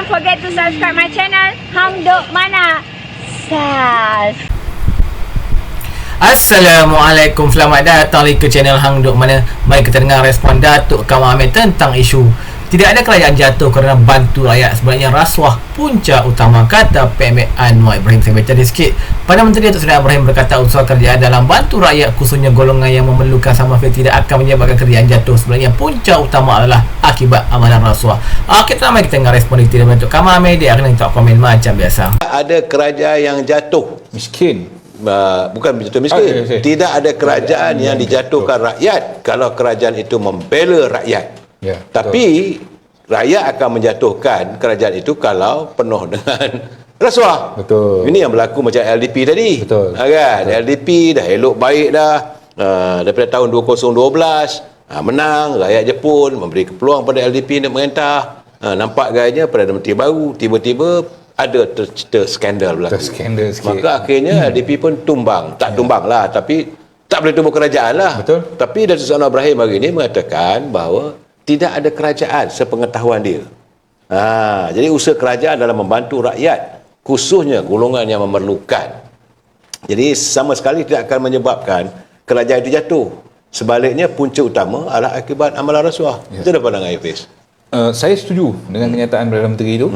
forget to subscribe my channel Hang Duk Mana. Sas. Assalamualaikum, selamat datang ke channel Hang Duk Mana. Mari kita dengar respon Datuk Kamal Amir tentang isu tidak ada kerajaan jatuh kerana bantu rakyat, sebenarnya rasuah punca utama, kata PMK Anwar Ibrahim. Saya baca sikit. Perdana Menteri Datuk Seri Ibrahim berkata usaha kerajaan dalam bantu rakyat, khususnya golongan yang memerlukan sama sekali tidak akan menyebabkan kerajaan jatuh. Sebenarnya punca utama adalah akibat amalan rasuah. Mari kita dengar respon dari Datuk Kamal Amir. Dia akan letak komen macam biasa. Ada kerajaan yang jatuh miskin. Bukan jatuh miskin. Tidak ada kerajaan yang dijatuhkan rakyat kalau kerajaan itu membela rakyat. Ya, tapi rakyat akan menjatuhkan kerajaan itu kalau penuh dengan rasuah. Betul. Ini yang berlaku macam LDP tadi. Betul. Kan? Betul. LDP dah elok baik dah. Daripada tahun 2012 menang, rakyat Jepun memberi peluang pada LDP untuk merentah. Nampak gayanya Perdana Menteri baru, tiba-tiba ada skandal berlaku. Skandal sikit. Maka akhirnya LDP pun tumbang. Tak tumbang lah, tapi tak boleh tumbuh kerajaan lah. Betul. Tapi Datuk Seri Anwar Ibrahim hari ini mengatakan bahawa tidak ada kerajaan sepengetahuan dia. Jadi usaha kerajaan dalam membantu rakyat, khususnya golongan yang memerlukan. Jadi sama sekali tidak akan menyebabkan kerajaan itu jatuh. Sebaliknya punca utama adalah akibat amalan rasuah. Ya. Itu dah pandangan Hafiz. Saya setuju dengan kenyataan Perdana Menteri itu.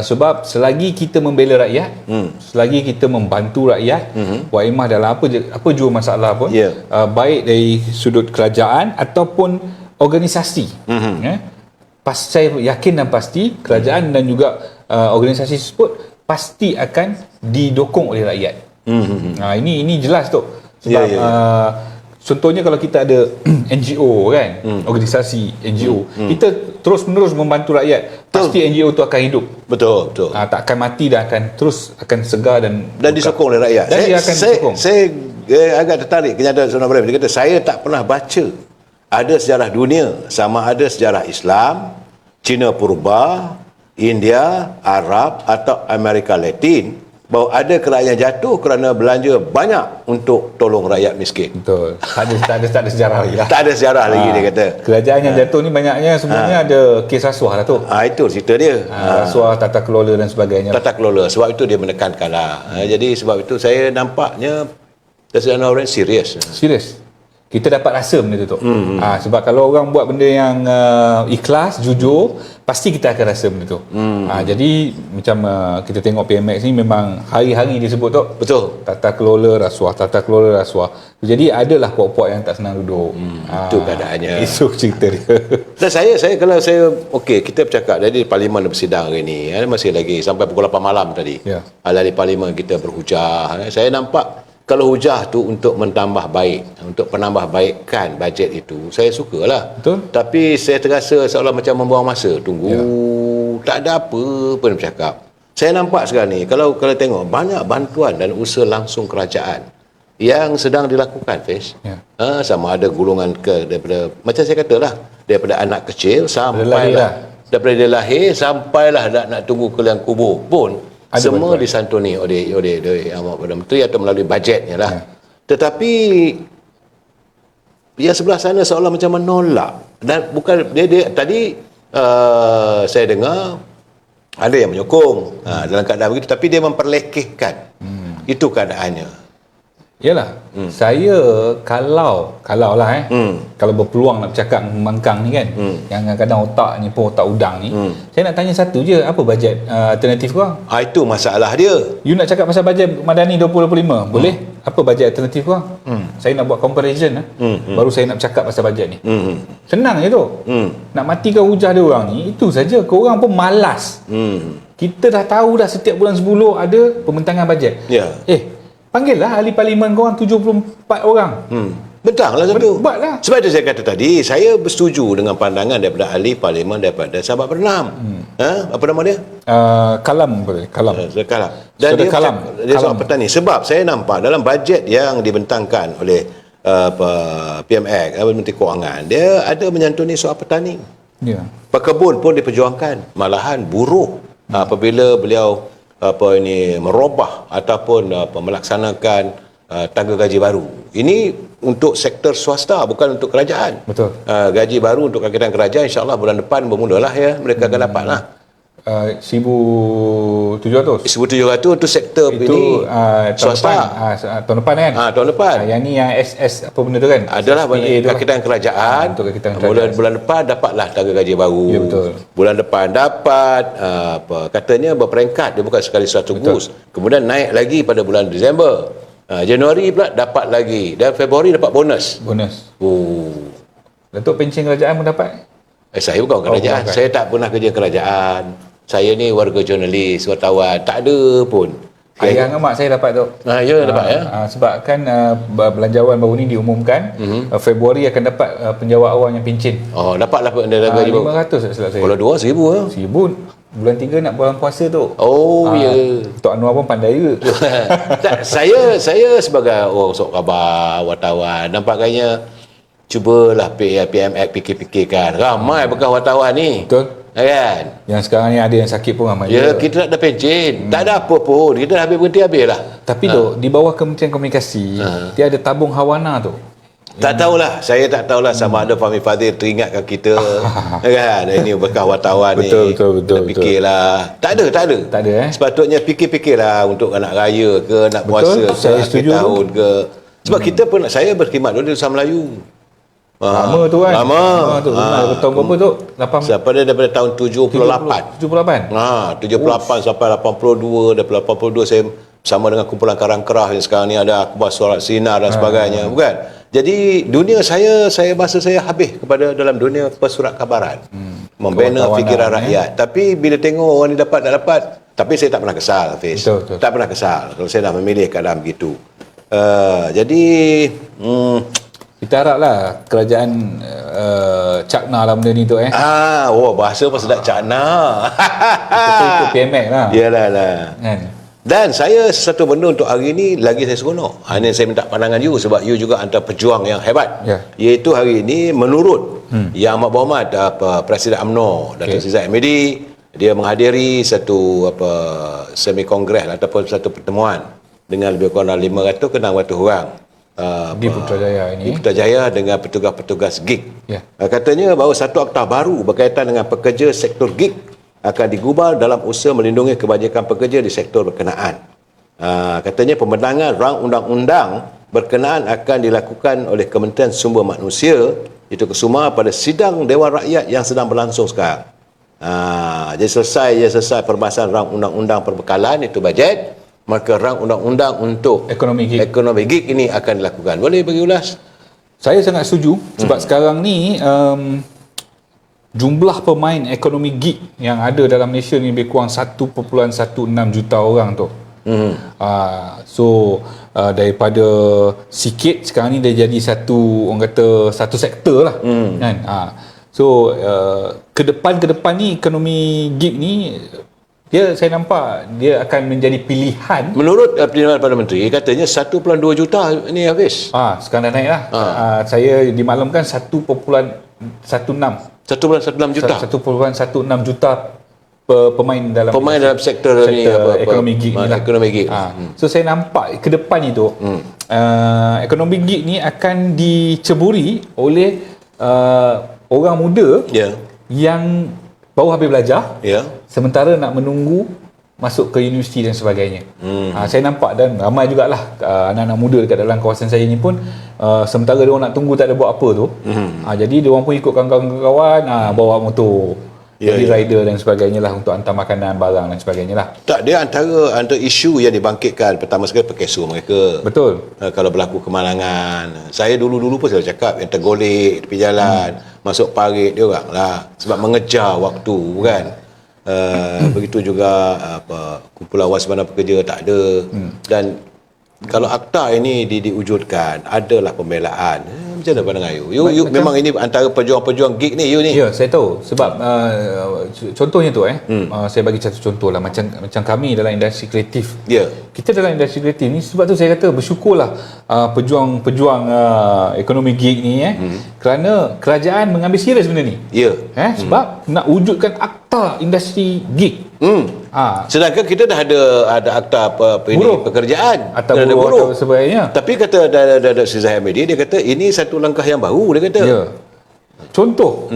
Sebab selagi kita membela rakyat, selagi kita membantu rakyat, waimah dalam apa jua masalah pun, baik dari sudut kerajaan ataupun organisasi, saya yakin dan pasti kerajaan dan juga organisasi tersebut pasti akan didukung oleh rakyat. Ini jelas tu. Sebab contohnya kalau kita ada NGO kan, organisasi NGO, kita terus menerus membantu rakyat, pasti NGO tu akan hidup. Betul. Tak akan mati dan akan segar dan disokong oleh rakyat. Dan dia akan disokong. Saya agak tertarik kenyataan Sungai Ibrahim. Dia kata saya tak pernah baca ada sejarah dunia, sama ada sejarah Islam, Cina Purba, India, Arab atau Amerika Latin, bahawa ada kerajaan jatuh kerana belanja banyak untuk tolong rakyat miskin. Betul. Tak ada sejarah lagi lah. Tak ada sejarah lagi, dia kata. Kerajaan yang jatuh ni banyaknya sebenarnya ada kes rasuah lah tu. Itu cerita dia. Rasuah, tata kelola dan sebagainya. Tata kelola. Sebab itu dia menekankan lah. Jadi sebab itu saya nampaknya Datuk Seri Anwar Ibrahim serius. Kita dapat rasa benda tu. Sebab kalau orang buat benda yang ikhlas, jujur, pasti kita akan rasa benda tu. Jadi macam kita tengok PMX ni memang hari-hari dia sebut tu. Betul. Tata kelola rasuah. Jadi adalah puak-puak yang tak senang duduk. Itu keadaannya. Itu cerita dia. Dan kalau saya kita bercakap dari Parlimen bersidang hari ni, masih lagi sampai pukul 8 malam tadi. Ahli Parlimen kita berhujah. Saya nampak kalau hujah tu untuk menambah baik, untuk penambah baikkan bajet itu, saya sukalah. Betul. Tapi saya terasa seolah macam membuang masa. Tunggu, tak ada apa pun bercakap. Saya nampak sekarang ni, kalau tengok banyak bantuan dan usaha langsung kerajaan yang sedang dilakukan, Fiz. Sama ada golongan daripada, macam saya katalah, daripada anak kecil sampailah daripada dia lahir sampailah nak tunggu ke liang kubur pun ada semua bantuan disantuni oleh Perdana Menteri atau melalui bajetnya lah. Tetapi yang sebelah sana seolah macam menolak, dan bukan dia tadi saya dengar ada yang menyokong dalam keadaan begitu, tapi dia memperlekehkan. Itu keadaannya. Yalah, saya kalau berpeluang nak bercakap membangkang ni kan, yang kadang-kadang otak ni pun otak udang ni, saya nak tanya satu je, apa bajet alternatif kau? Itu masalah dia. You nak cakap pasal bajet Madani 2025, boleh? Apa bajet alternatif kau? Saya nak buat comparison baru saya nak bercakap pasal bajet ni. Senang je tu. Nak matikan hujah dia orang ni, itu saja. Korang pun malas. Kita dah tahu dah setiap bulan 10 ada pembentangan bajet. Panggillah ahli parlimen korang 74 orang. Bentanglah satu. Buatlah. Sebab itu saya kata tadi, saya bersetuju dengan pandangan daripada ahli parlimen daripada sahabat Bernam. Apa nama dia? Kalam. Dan dia soal petani. Sebab saya nampak dalam bajet yang dibentangkan oleh PMX, Menteri Kewangan, dia ada menyantuni soal petani. Pekebun pun diperjuangkan. Malahan buruh apabila beliau merubah ataupun melaksanakan tangga gaji baru. Ini untuk sektor swasta, bukan untuk kerajaan. Betul. Gaji baru untuk kakitan kerajaan, insyaAllah bulan depan bermulalah mereka akan dapatlah. 1,700. 1,700 tu sektor Itu ini swasta. Tahun depan kan? Tahun depan. Yang ni yang SS apa benda tu kan? Adalah SSPA tu lah. kakitan kerajaan. Untuk kakitan kerajaan. Bulan depan dapatlah tangga gaji baru. Ya, betul. Bulan depan dapat katanya berperingkat, dia bukan sekali satu boost. Kemudian naik lagi pada bulan Disember. Januari pula dapat lagi, dan Februari dapat bonus. Datuk pencen kerajaan pun dapat? Saya bukan kerajaan. Saya tak pernah kerja kerajaan. Saya ni warga jurnalis, wartawan, tak ada pun. Ayah dengan mak saya dapat tu. Ya, dapat ya. Sebab kan belanjawan baru ni diumumkan Februari akan dapat penjawat awam yang pencen. Dapatlah gaji baru. 500 tak silap saya. Kalau 2 1,000 ya. 1,000 bulan 3 nak bulan puasa tu. Ya. Tok Anwar pun pandai ke? saya sebagai orang sok khabar, wartawan, nampaknya cubalah PMX fikir-fikirkan. Ramai bekas wartawan ni. Betul. Kan? Yang sekarang ni ada yang sakit pun ramai. Ya, kita tak ada pencen. Tak ada apa pun. Kita dah habis lah. Tapi tu di bawah Kementerian Komunikasi dia ada tabung Hawana tu. Tak tahulah. Saya tak tahulah sama ada Fahmi Fadzil teringatkan kita. Kan? Ini bekas wartawan ni. Betul. Fikirlah. Tak ada. Sepatutnya fikir-fikirlah untuk nak raya ke, nak puasa ke, saya setuju tahun ke. Sebab kita pun, saya berkhidmat dulu di Nusa Melayu. Lama tu kan. Lama tu. Tahun berapa tu? Daripada tahun 78. 78 sampai 82. Daripada 82 saya bersama dengan kumpulan Karang Kerah yang sekarang ni ada Akhbar Surat Sinar dan sebagainya. Bukan? Jadi dunia saya masa saya habis kepada dalam dunia persurat kabaran. Membina fikiran rakyat. Tapi bila tengok orang ni dapat tak dapat, tapi saya tak pernah kesal, Hafiz. Betul. Tak pernah kesal kalau saya dah memilih keadaan begitu. Jadi kita haraplah kerajaan cakna lah benda ni tu bahasa pun sedap cakna. Kita ikut PMX lah. Yalah lah. Kan? Dan saya satu benda untuk hari ini lagi saya seronok. Ini saya minta pandangan you sebab you juga antara pejuang yang hebat. Iaitu hari ini menurut Yang Amat Berhormat Presiden UMNO Datuk Seri Zahid Hamidi, dia menghadiri satu semi kongres ataupun satu pertemuan dengan lebih kurang 500 ke 600 orang. Di Putrajaya ini. Di Putrajaya dengan petugas-petugas gig. Katanya bahawa satu akta baru berkaitan dengan pekerja sektor gig akan digubal dalam usaha melindungi kebajikan pekerja di sektor berkenaan. Katanya pembentangan rang undang-undang berkenaan akan dilakukan oleh Kementerian Sumber Manusia itu Kesuma pada sidang Dewan Rakyat yang sedang berlangsung sekarang. Jadi selesai perbahasan rang undang-undang perbekalan itu bajet, maka rang undang-undang untuk ekonomi gig ini akan dilakukan. Boleh bagi ulas? Saya sangat setuju sebab sekarang ni jumlah pemain ekonomi gig yang ada dalam Malaysia ni lebih kurang 1.16 juta orang tu. Daripada sikit sekarang ni dia jadi satu, orang kata satu sektor lah. Kan? Ke depan ni ekonomi gig ni saya nampak dia akan menjadi pilihan. Menurut pilihan Perdana Menteri katanya 1.2 juta ni habis. Sekarang dah naik lah. Saya dimaklumkan 1.16 juta. 1.16 juta pemain dalam sektor ni ekonomi gig ni lah. Ekonomi gig. So saya nampak ke depan itu ekonomi gig ni akan diceburi oleh orang muda yang baru habis belajar, sementara nak menunggu masuk ke universiti dan sebagainya. Saya nampak dan ramai jugalah anak-anak muda dekat dalam kawasan saya ni pun sementara dia orang nak tunggu tak ada buat apa tu. Jadi dia orang pun ikut kawan-kawan bawa motor. Jadi rider dan sebagainya lah untuk hantar makanan, barang dan sebagainya lah. Tak, dia antara isu yang dibangkitkan pertama sekali perkesu mereka. Betul. Kalau berlaku kemalangan. Saya dulu pun saya cakap yang tergolek tepi jalan, masuk parit dia orang lah sebab mengejar waktu kan. Begitu juga kumpulan waspada pekerja tak ada. Dan kalau akta ini diwujudkan, adalah pembelaan. Macam mana pandangan you? You memang ini antara pejuang-pejuang gig ni, you ni. Ya, saya tahu. Sebab contohnya tu saya bagi satu contoh lah. Macam kami dalam industri kreatif. Kita dalam industri kreatif ni, sebab tu saya kata bersyukurlah pejuang-pejuang ekonomi gig ni kerana kerajaan mengambil serius benda ni. Sebab nak wujudkan akta industri gig. Sedangkan kita dah ada akta pekerjaan atau buruh sebagainya. Tapi kata Datuk Seri Zahid Hamidi, dia kata ini satu langkah yang baru, dia kata. Contoh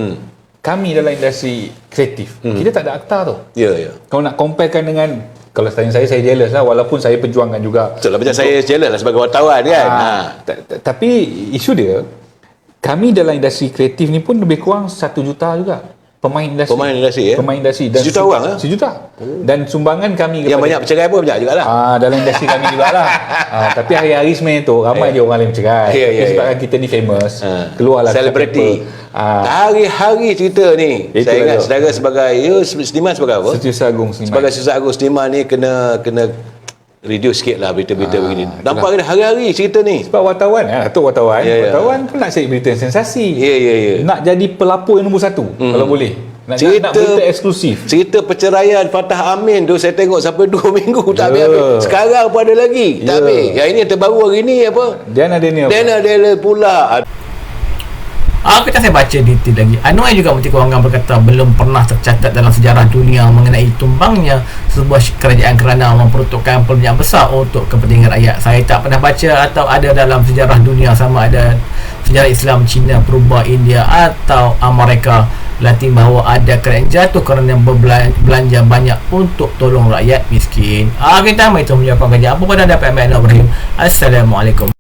kami dalam industri kreatif, kita tak ada akta tu. Ya, ya. Kalau nak comparekan dengan, kalau tanya saya jealous lah, walaupun saya perjuangkan juga. Betul lah, macam saya jealous lah sebagai wartawan kan. Tapi isu dia, kami dalam industri kreatif ni pun lebih kurang 1 juta juga pemain industri. Pemain industri dan 1 juta orang lah. 1 juta. Dan sumbangan kami Yang banyak bercerai pun banyak jugalah. dalam industri kami jugalah. Tapi hari-hari sebenarnya tu ramai je orang yang bercerai. Tapi sebabkan kita ni famous, keluarlah selebriti. Hari-hari cerita ni. Saya ingat saudara sebagai seniman sebagai apa? Setiausaha Agung Seniman. Sebagai Setiausaha Agung Seniman ni kena reduce sikit lah berita-berita begini. Nampak kena hari-hari cerita ni. Sebab wartawan, wartawan pun nak cari berita sensasi. Ya. Nak jadi pelapor yang nombor 1 kalau boleh. Nak berita eksklusif. Cerita perceraian Fatah Amin tu saya tengok sampai 2 minggu tak habis. Sekarang pun ada lagi. Tak habis. Yang ini terbaru hari ni apa? Diana Daniel pula. Kita saya baca detail lagi. Anuai juga Menteri Kewangan berkata belum pernah tercatat dalam sejarah dunia mengenai tumbangnya sebuah kerajaan kerana memperuntukkan permintaan besar untuk kepentingan rakyat. Saya tak pernah baca atau ada dalam sejarah dunia, sama ada sejarah Islam, Cina, Perubahan, India atau Amerika Latin, bahawa ada kerajaan jatuh kerana belanja banyak untuk tolong rakyat miskin. Kita mai tu menjawab kajian apa pada dapat Ibrahim. Assalamualaikum.